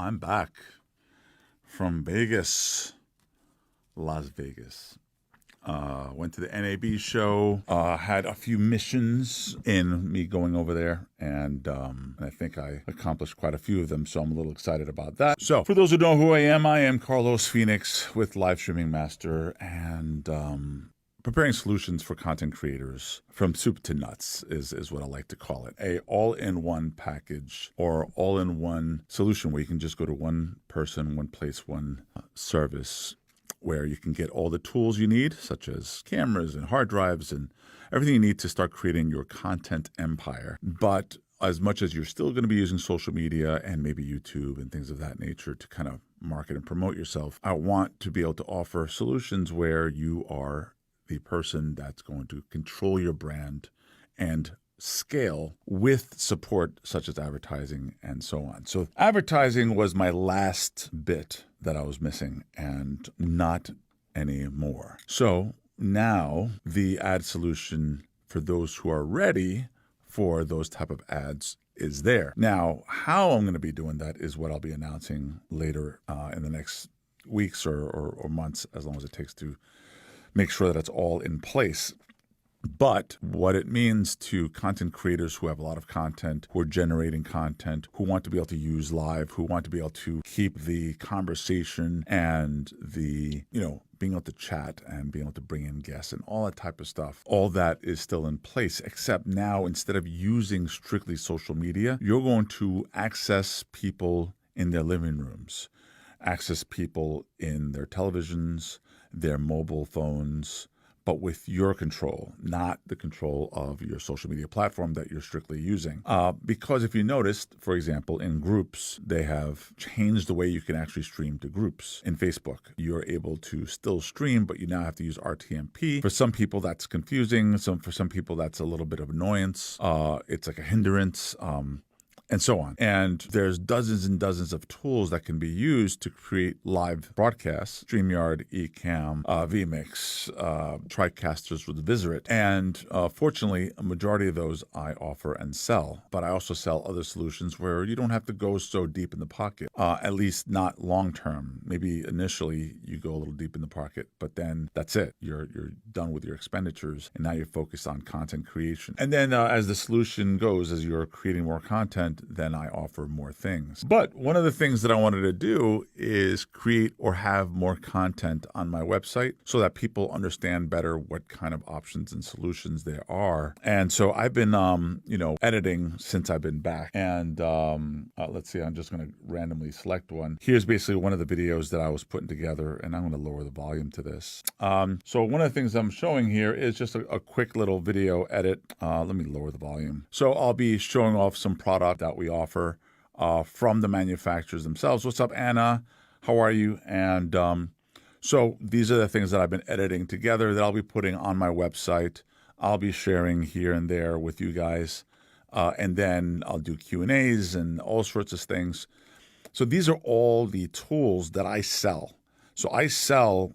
I'm back from Vegas, Las Vegas. Went to the NAB show, had a few missions in me going over there, and I think I accomplished quite a few of them, so I'm a little excited about that. So for those who know who I am Carlos Phoenix with Live Streaming Master, and preparing solutions for content creators from soup to nuts is what I like to call it. A all-in-one package or all-in-one solution where you can just go to one person, one place, one service, where you can get all the tools you need, such as cameras and hard drives and everything you need to start creating your content empire. But as much as you're still going to be using social media and maybe YouTube and things of that nature to kind of market and promote yourself, I want to be able to offer solutions where you are the person that's going to control your brand and scale with support such as advertising and so on. So advertising was my last bit that I was missing, and not anymore. So now the ad solution for those who are ready for those type of ads is there. Now, how I'm going to be doing that is what I'll be announcing later in the next weeks or months, as long as it takes to make sure that it's all in place. But what it means to content creators who have a lot of content, who are generating content, who want to be able to use live, who want to be able to keep the conversation and the, being able to chat and being able to bring in guests and all that type of stuff, all that is still in place, except now instead of using strictly social media, you're going to access people in their living rooms, access people in their televisions, their mobile phones, but with your control, not the control of your social media platform that you're strictly using. Because if you noticed, for example, in groups, they have changed the way you can actually stream to groups. In Facebook, you're able to still stream, but you now have to use RTMP. For some people, that's confusing. For some people, that's a little bit of annoyance. It's like a hindrance. And so on. And there's dozens and dozens of tools that can be used to create live broadcasts: StreamYard, Ecamm, vMix, TriCasters with Visit. And fortunately, a majority of those I offer and sell. But I also sell other solutions where you don't have to go so deep in the pocket, at least not long term. Maybe initially you go a little deep in the pocket, but then that's it. You're done with your expenditures, and now you're focused on content creation. And then as the solution goes, as you're creating more content, then I offer more things. But one of the things that I wanted to do is create or have more content on my website so that people understand better what kind of options and solutions there are. And so I've been, editing since I've been back. And let's see, I'm just going to randomly select one. Here's basically one of the videos that I was putting together, and I'm going to lower the volume to this. So one of the things I'm showing here is just a quick little video edit. Let me lower the volume. So I'll be showing off some product that we offer from the manufacturers themselves. What's up, Anna? How are you? And so these are the things that I've been editing together that I'll be putting on my website. I'll be sharing here and there with you guys. And then I'll do Q&As and all sorts of things. So these are all the tools that I sell. So I sell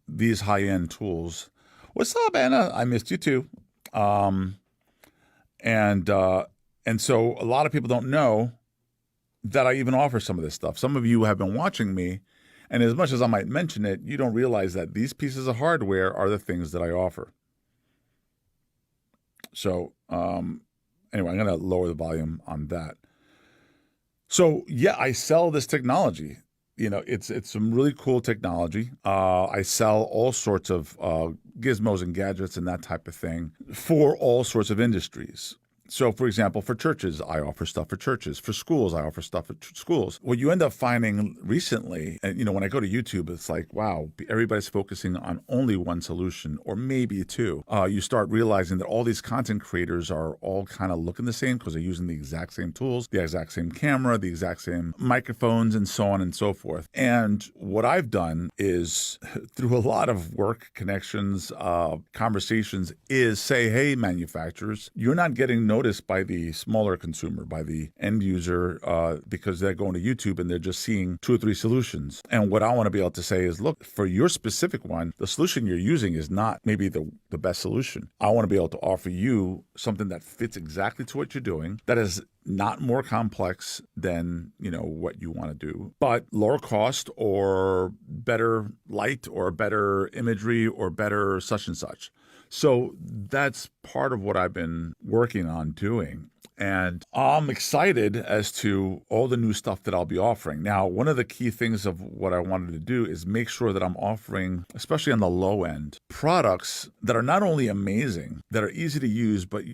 these high-end tools. What's up, Anna? I missed you too. And so a lot of people don't know that I even offer some of this stuff. Some of you have been watching me, and as much as I might mention it, you don't realize that these pieces of hardware are the things that I offer. So anyway, I'm going to lower the volume on that. So yeah, I sell this technology. It's some really cool technology. I sell all sorts of gizmos and gadgets and that type of thing for all sorts of industries. So, for example, for churches, I offer stuff for churches. For schools, I offer stuff for schools. What you end up finding recently, and when I go to YouTube, it's like, wow, everybody's focusing on only one solution or maybe two. You start realizing that all these content creators are all kind of looking the same because they're using the exact same tools, the exact same camera, the exact same microphones, and so on and so forth. And what I've done is, through a lot of work, connections, conversations, is say, hey, manufacturers, you're not getting noticed by the smaller consumer, by the end user, because they're going to YouTube and they're just seeing 2 or 3 solutions. And what I want to be able to say is, look, for your specific one, the solution you're using is not maybe the best solution. I want to be able to offer you something that fits exactly to what you're doing, that is not more complex than, what you want to do, but lower cost or better light or better imagery or better such and such. So that's part of what I've been working on doing. And I'm excited as to all the new stuff that I'll be offering. Now, one of the key things of what I wanted to do is make sure that I'm offering, especially on the low end, products that are not only amazing, that are easy to use, but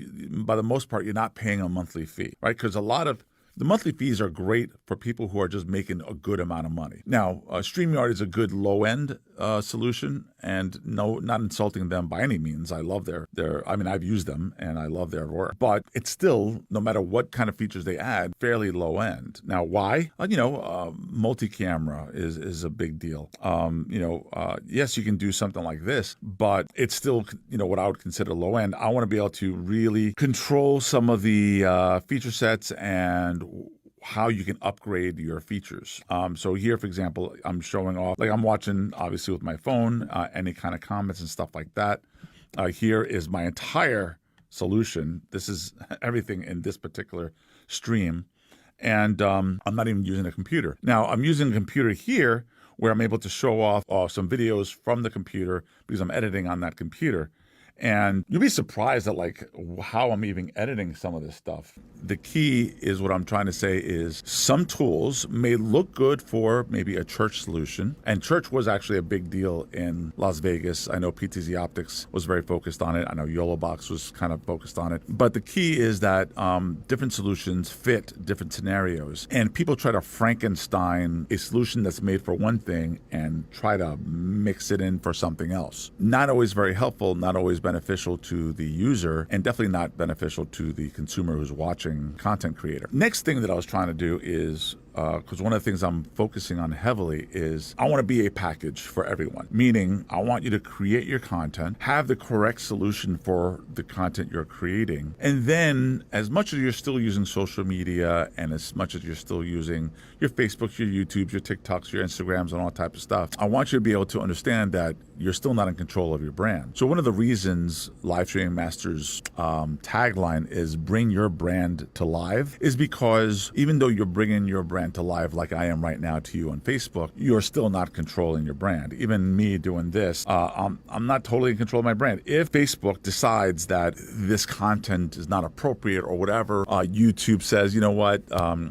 by the most part, you're not paying a monthly fee, right? Because a lot of the monthly fees are great for people who are just making a good amount of money. Now, StreamYard is a good low-end solution, and no, not insulting them by any means. I love I've used them, and I love their work. But it's still, no matter what kind of features they add, fairly low-end. Now, why? Multi-camera is a big deal. Yes, you can do something like this, but it's still, what I would consider low-end. I want to be able to really control some of the feature sets and how you can upgrade your features. So here, for example, I'm showing off, I'm watching, obviously, with my phone, any kind of comments and stuff like that. Here is my entire solution. This is everything in this particular stream. And I'm not even using a computer. Now, I'm using a computer here where I'm able to show off some videos from the computer because I'm editing on that computer. And you'll be surprised at how I'm even editing some of this stuff. The key is what I'm trying to say is some tools may look good for maybe a church solution. And church was actually a big deal in Las Vegas. I know PTZ Optics was very focused on it. I know YOLObox was kind of focused on it. But the key is that different solutions fit different scenarios. And people try to Frankenstein a solution that's made for one thing and try to mix it in for something else. Not always very helpful, not always beneficial to the user, and definitely not beneficial to the consumer who's watching content creator. Next thing that I was trying to do is, because one of the things I'm focusing on heavily is I want to be a package for everyone, meaning I want you to create your content, have the correct solution for the content you're creating, and then as much as you're still using social media and as much as you're still using your Facebooks, your YouTubes, your TikToks, your Instagrams, and all type of stuff, I want you to be able to understand that you're still not in control of your brand. So one of the reasons Live Streaming Masters tagline is bring your brand to live is because even though you're bringing your brand to live like I am right now to you on Facebook, you're still not controlling your brand. Even me doing this, I'm not totally in control of my brand. If Facebook decides that this content is not appropriate or whatever, YouTube says, you know what,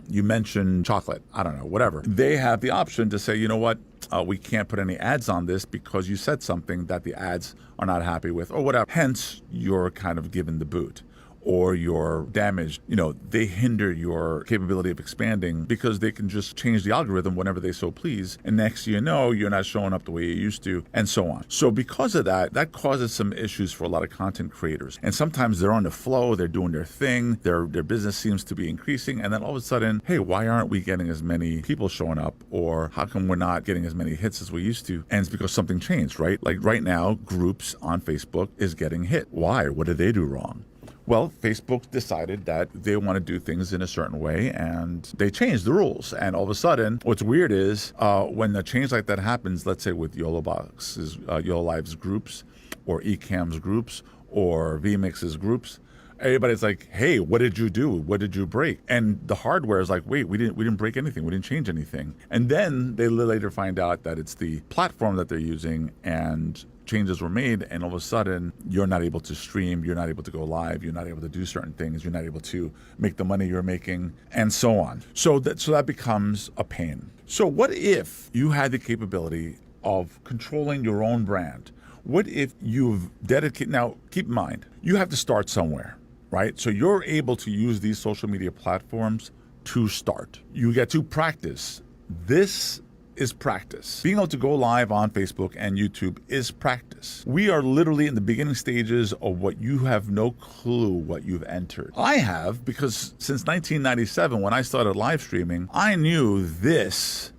you mentioned chocolate, I don't know, whatever. They have the option to say, you know what, we can't put any ads on this because you said something that the ads are not happy with or whatever. Hence, you're kind of given the boot or you're damaged. They hinder your capability of expanding because they can just change the algorithm whenever they so please. And next you know, you're not showing up the way you used to, and so on. So because of that, that causes some issues for a lot of content creators. And sometimes they're on the flow, they're doing their thing, their business seems to be increasing, and then all of a sudden, hey, why aren't we getting as many people showing up? Or how come we're not getting as many hits as we used to? And it's because something changed, right? Like right now, groups on Facebook is getting hit. Why? What did they do wrong? Well, Facebook decided that they want to do things in a certain way, and they changed the rules. And all of a sudden, what's weird is when a change like that happens, let's say with YOLObox's, YOLOLive's groups, or Ecamm's groups, or vMix's groups, everybody's like, hey, what did you do? What did you break? And the hardware is like, wait, we didn't break anything. We didn't change anything. And then they later find out that it's the platform that they're using and changes were made, and all of a sudden you're not able to stream, you're not able to go live, you're not able to do certain things, you're not able to make the money you're making, and so on. So that becomes a pain. So what if you had the capability of controlling your own brand? What if you've dedicated, now keep in mind, you have to start somewhere, right? So you're able to use these social media platforms to start. You get to practice. This is practice. Being able to go live on Facebook and YouTube is practice. We are literally in the beginning stages of what you have no clue what you've entered. I have, because since 1997, when I started live streaming, I knew this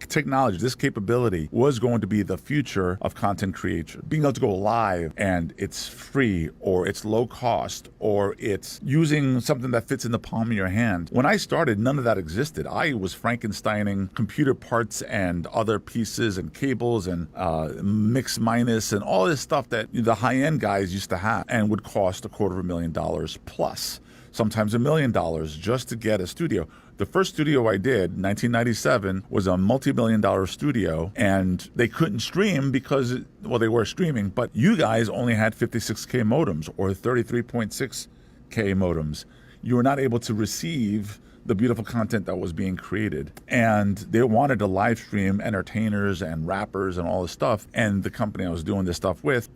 technology, this capability was going to be the future of content creation. Being able to go live and it's free, or it's low cost, or it's using something that fits in the palm of your hand. When I started, none of that existed. I was Frankensteining computer parts and other pieces and cables and mix minus and all this stuff that the high-end guys used to have and would cost $250,000 plus, sometimes $1 million just to get a studio. The first studio I did, 1997, was a multi-million-dollar studio, and they couldn't stream because, well, they were streaming, but you guys only had 56K modems or 33.6K modems. You were not able to receive the beautiful content that was being created. And they wanted to live stream entertainers and rappers and all this stuff. And the company I was doing this stuff with,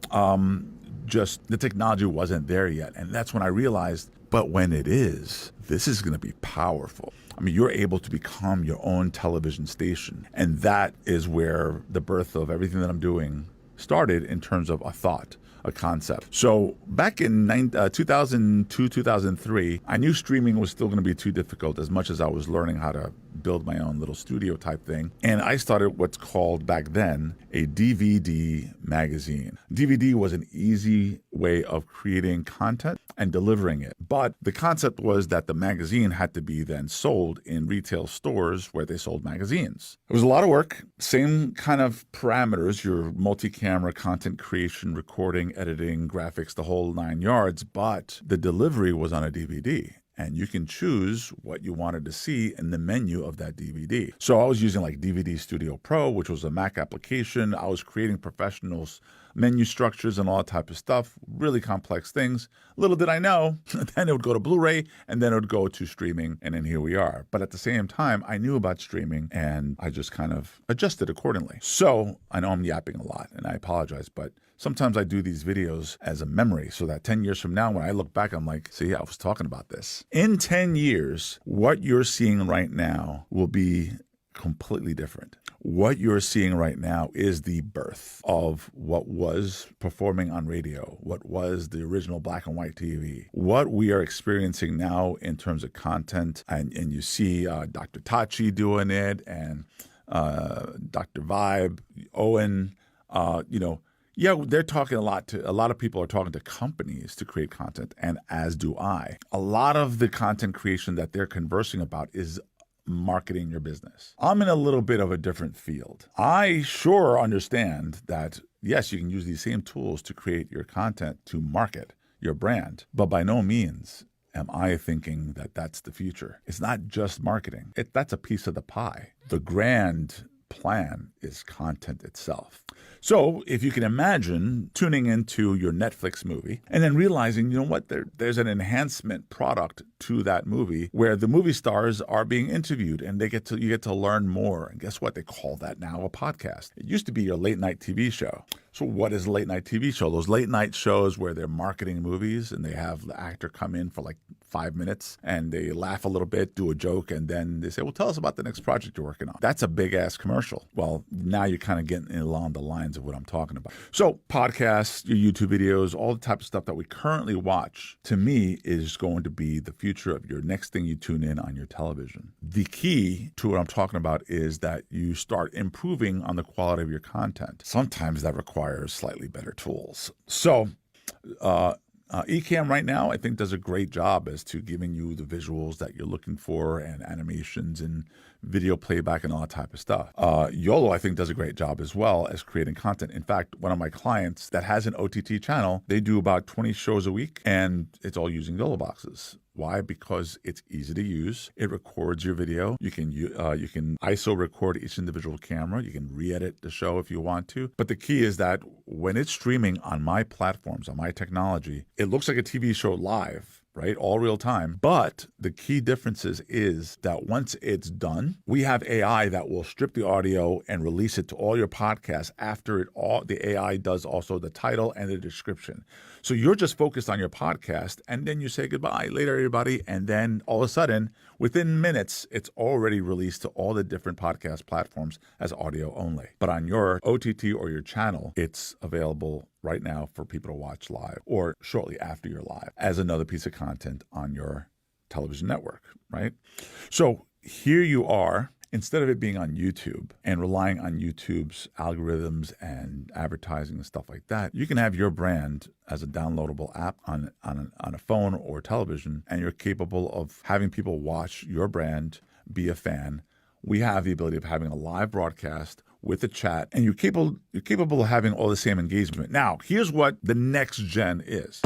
just the technology wasn't there yet. And that's when I realized, but when it is, this is going to be powerful. I mean, you're able to become your own television station. And that is where the birth of everything that I'm doing started in terms of a thought, a concept. So back in 2002, 2003, I knew streaming was still going to be too difficult as much as I was learning how to build my own little studio type thing. And I started what's called back then a DVD magazine. DVD was an easy way of creating content and delivering it. But the concept was that the magazine had to be then sold in retail stores where they sold magazines. It was a lot of work, same kind of parameters, your multi-camera content creation, recording, editing, graphics, the whole 9 yards, but the delivery was on a DVD. And you can choose what you wanted to see in the menu of that DVD. So I was using like DVD Studio Pro, which was a Mac application. I was creating professionals, menu structures and all that type of stuff, really complex things. Little did I know, then it would go to Blu-ray and then it would go to streaming, and then here we are. But at the same time, I knew about streaming and I just kind of adjusted accordingly. So I know I'm yapping a lot and I apologize, but sometimes I do these videos as a memory so that 10 years from now, when I look back, I'm like, see, I was talking about this. In 10 years, what you're seeing right now will be completely different. What you're seeing right now is the birth of what was performing on radio, what was the original black and white TV. What we are experiencing now in terms of content, and you see Dr. Tachi doing it, and Dr. Vibe, Owen, yeah, they're talking a lot of people are talking to companies to create content, and as do I. A lot of the content creation that they're conversing about is marketing your business. I'm in a little bit of a different field. I sure understand that, yes, you can use these same tools to create your content to market your brand, but by no means am I thinking that that's the future. It's not just marketing. That's a piece of the pie. The grand plan is content itself. So if you can imagine tuning into your Netflix movie and then realizing, you know what, there's an enhancement product to that movie where the movie stars are being interviewed and you get to learn more. And guess what? They call that now a podcast. It used to be your late night TV show. So what is a late night TV show? Those late night shows where they're marketing movies and they have the actor come in for like 5 minutes and they laugh a little bit, do a joke, and then they say, well, tell us about the next project you're working on. That's a big ass commercial. Well, now you're kind of getting along the lines of what I'm talking about. So podcasts, your YouTube videos, all the type of stuff that we currently watch, to me, is going to be the future of your next thing you tune in on your television. The key to what I'm talking about is that you start improving on the quality of your content. Sometimes that requires slightly better tools. So, Ecamm right now, I think, does a great job as to giving you the visuals that you're looking for and animations and video playback and all that type of stuff. YOLO, I think, does a great job as well as creating content. In fact, one of my clients that has an OTT channel, they do about 20 shows a week, and it's all using YOLO boxes. Why? Because it's easy to use. It records your video. You can ISO record each individual camera. You can re-edit the show if you want to. But the key is that when it's streaming on my platforms, on my technology, it looks like a TV show live, right? All real time. But the key differences is that once it's done, we have AI that will strip the audio and release it to all your podcasts after the AI does also the title and the description. So you're just focused on your podcast, and then you say goodbye, later everybody, and then all of a sudden, within minutes, it's already released to all the different podcast platforms as audio only. But on your OTT or your channel, it's available right now for people to watch live or shortly after you're live as another piece of content on your television network, right? So here you are, instead of it being on YouTube and relying on YouTube's algorithms and advertising and stuff like that, you can have your brand as a downloadable app on a phone or television, and you're capable of having people watch your brand, be a fan. We have the ability of having a live broadcast with a chat, and you're capable of having all the same engagement. Now, here's what the next gen is.